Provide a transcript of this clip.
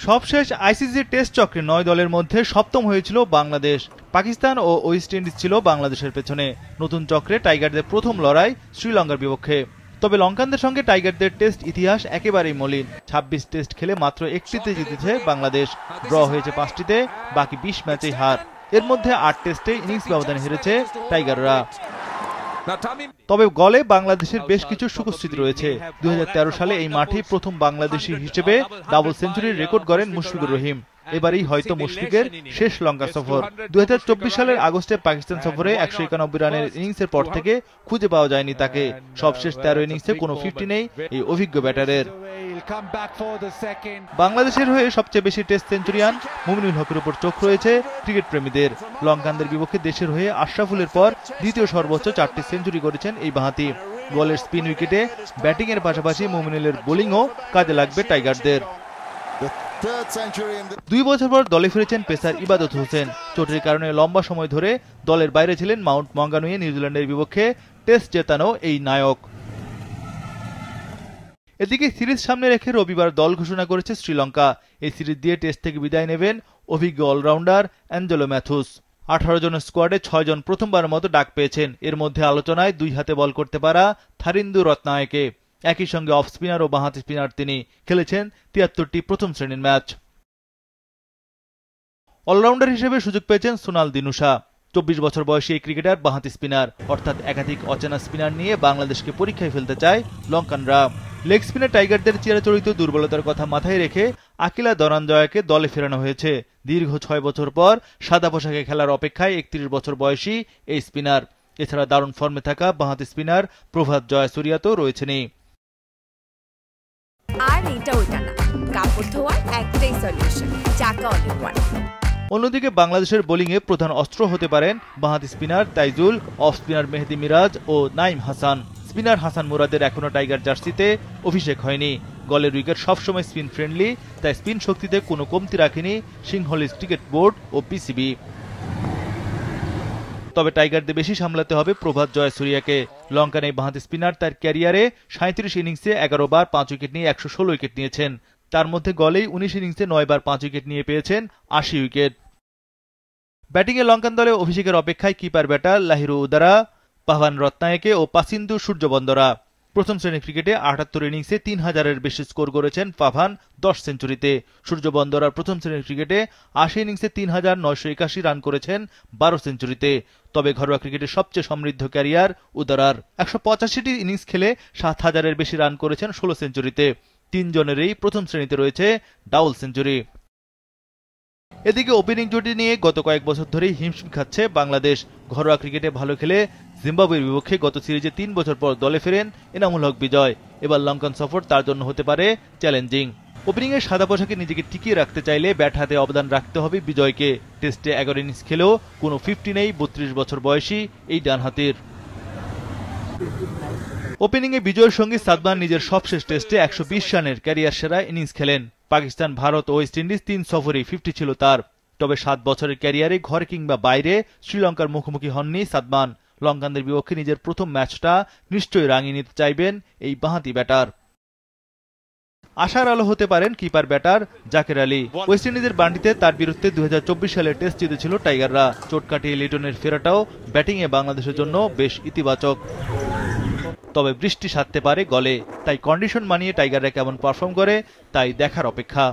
সবশেষ ICC test চক্রে ৯ দলের মধ্যে সপ্তম হয়েছিল বাংলাদেশ। পাকিস্তান ও ওয়েস্ট ইন্ডিজ ছিল বাংলাদেশের পেছনে। নতুন চক্রে টাইগারদের প্রথম লড়াই শ্রীলঙ্কার বিপক্ষে। তবে লঙ্কানদের সঙ্গে টাইগারদের টেস্ট ইতিহাস একেবারেই মলিন। ২৬ টেস্ট খেলে মাত্র একটিতে জিতেছে বাংলাদেশ। ড্র হয়েছে ৫টিতে, বাকি ২০ ম্যাচেই হার। এর মধ্যে ৮ টেস্টে ইনিংস ব্যবধানে হেরেছে টাইগাররা। তবে গলে বাংলাদেশের বেশ কিছু সুখস্মৃতি রয়েছে। ২০১৩ সালে এই মাঠেই প্রথম বাংলাদেশি হিসেবে ডাবল সেঞ্চুরির রেকর্ড গড়েন মুশফিকুর রহিম। এবারই হয়তো মুশফিকের শেষ লঙ্কা সফর। ২০২৪ সালের আগস্টে পাকিস্তান সফরে ১৯১ রানের ইনিংসের পর থেকে খুঁজে পাওয়া যায়নি তাকে। সবশেষ ১৩ ইনিংসে কোনো 50 নেই এই অভিজ্ঞ ব্যাটারের। বাংলাদেশের হয়ে সবচেয়ে বেশি টেস্ট সেঞ্চুরিয়ান মুমিনুল হকের উপর চোখ রয়েছে ক্রিকেট প্রেমীদের। লঙ্কানদের বিপক্ষে দেশের হয়ে আশরাফুলের পর দ্বিতীয় সর্বোচ্চ ৪টি সেঞ্চুরি করেছেন এই বাঁহাতি। বলের স্পিন উইকেটে ব্যাটিং এর পাশাপাশি মুমিনুলের বোলিংও কাজে লাগবে টাইগারদের। ২ বছর পর দলে ফিরেছেন পেসার ইবাদত হোসেন। চোটের কারণে লম্বা সময় ধরে দলের বাইরে ছিলেন মাউন্ট মঙ্গানুয়ে নিউজিল্যান্ডের বিপক্ষে টেস্ট জেতানো এই নায়ক। এদিকে সিরিজ সামনে রেখে রবিবার দল ঘোষণা করেছে শ্রীলঙ্কা। এই সিরিজ দিয়ে টেস্ট থেকে বিদায় নেবেন অভিজ্ঞ অলরাউন্ডার অ্যাঞ্জেলো ম্যাথুস। ১৮ জনের স্কোয়াডে ৬ জন প্রথমবারের মতো ডাক পেয়েছেন। এর মধ্যে আলোচনায় ২ হাতে বল করতে পারা থারিন্দু রত্নায়েকে। একই সঙ্গে অফ স্পিনার ও বাঁহাতি স্পিনার তিনি। খেলেছেন ৭৩টি প্রথম শ্রেণীর ম্যাচ। অলরাউন্ডার হিসেবে সুযোগ পেয়েছেন সোনাল দিনুশা। ২৪ বছর বয়সী এই ক্রিকেটার বাঁহাতি স্পিনার। অর্থাৎ একাধিক অচেনা স্পিনার নিয়ে বাংলাদেশকে পরীক্ষায় ফেলতে চায় লঙ্কানরা। লেগ স্পিনে টাইগারদের চিরাচরিত দুর্বলতার কথা মাথায় রেখে আকিলা ধনঞ্জয়কে দলে ফেরানো হয়েছে। দীর্ঘ ৬ বছর পর সাদা পোশাকে খেলার অপেক্ষায় ৩১ বছর বয়সী এই স্পিনার। এছাড়া দারুণ ফর্মে থাকা বাঁহাতি স্পিনার প্রভাত জয়াসুরিয়া তো রয়েছেনই। আর এটা ওইটা না, কাপড় ধোয়ার একটাই সলিউশন, চাকা অনেক ওয়ান। অন্যদিকে বাংলাদেশের বোলিংয়ে প্রধান অস্ত্র হতে পারেন বাঁহাতি স্পিনার তাইজুল, অফ স্পিনার মেহেদি মিরাজ ও নাইম হাসান। স্পিনার হাসান মুরাদের এখনো টাইগার জার্সিতে অভিষেক হয়নি। গলের উইকেট সবসময় স্পিন ফ্রেন্ডলি, তাই স্পিন শক্তিতে কোনো কমতি রাখেনি সিংহলিজ ক্রিকেট বোর্ড ও পিসিবি। তবে টাইগারদের বেশি সামলাতে হবে প্রভাত জয়াসুরিয়াকে। লঙ্কান এই বাঁহাতি স্পিনার তার ক্যারিয়ারে ৩৭ ইনিংসে ১১ বার ৫ উইকেট নিয়ে ১১৬ উইকেট নিয়েছেন। তার মধ্যে গলেই ১৯ ইনিংসে ৯ বার ৫ উইকেট নিয়ে পেয়েছেন ৮০ উইকেট। ব্যাটিংয়ে লঙ্কান দলে অভিষেকের অপেক্ষায় কিপার ব্যাটার লাহিরু উদারা, পাভান রত্নায়েকে ও পাসিন্দু সূর্যবন্দরা। প্রথম শ্রেণীর ক্রিকেটে ৭৮ ইনিংসে ৩০০০-এর বেশি স্কোর করেছেন পাভান ১০ সেঞ্চুরিতে। সূর্যবন্দরার প্রথম শ্রেণীর ক্রিকেটে ৮০ ইনিংসে ৩৯৮১ রান করেছেন ১২ সেঞ্চুরিতে। তবে ঘরোয়া ক্রিকেটে সবচেয়ে সমৃদ্ধ ক্যারিয়ার উদারার। ১৮৫টি ইনিংস খেলে ৭০০০-এর বেশি রান করেছেন ১৬ সেঞ্চুরিতে। ৩ জনেরই প্রথম শ্রেণীতে রয়েছে ডাবল সেঞ্চুরি। এদিকে ওপেনিং জুটি নিয়ে গত কয়েক বছর ধরেই হিমশিম খাচ্ছে বাংলাদেশ। ঘরোয়া ক্রিকেটে ভালো খেলে জিম্বাবুয়ের বিপক্ষে গত সিরিজে ৩ বছর পর দলে ফেরেন এনামুল হক বিজয়। এবার লঙ্কান সফর তার জন্য হতে পারে চ্যালেঞ্জিং। ওপেনিংয়ে সাদা পোশাকে নিজেকে টিকিয়ে রাখতে চাইলে ব্যাট হাতে অবদান রাখতে হবে বিজয়কে। টেস্টে ১১ ইনিংস খেলেও কোনো 50 নেই ৩২ বছর বয়সী এই ডানহাতির। ওপেনিংয়ে বিজয়ের সঙ্গে সাদমান নিজের সবশেষ টেস্টে ১২০ রানের ক্যারিয়ার সেরা ইনিংস খেলেন। পাকিস্তান, ভারত ও ওয়েস্ট ইন্ডিজ ৩ সফরেই 50 ছিল তার। তবে ৭ বছরের ক্যারিয়ারে ঘরে কিংবা বাইরে শ্রীলঙ্কার মুখোমুখি হননি সাদমান। লঙ্কানদের বিপক্ষে নিজের প্রথম ম্যাচটা নিশ্চয়ই রাঙিয়ে নিতে চাইবেন এই বাঁহাতি ব্যাটার। আশার আলো হতে পারেন keeper batter Zaker Ali. West ইন্ডিজের বান্ডিতে তার বিরুদ্ধে ২০২৪ সালে টেস্ট জিতেছিল টাইগাররা। চোট কাটিয়ে লিটনের ফেরাটাও ব্যাটিংয়ে বাংলাদেশের জন্য বেশ ইতিবাচক। তবে বৃষ্টি সাধতে পারে গলে, তাই কন্ডিশন মানিয়ে টাইগাররা কেমন পারফর্ম করে তাই দেখার অপেক্ষা।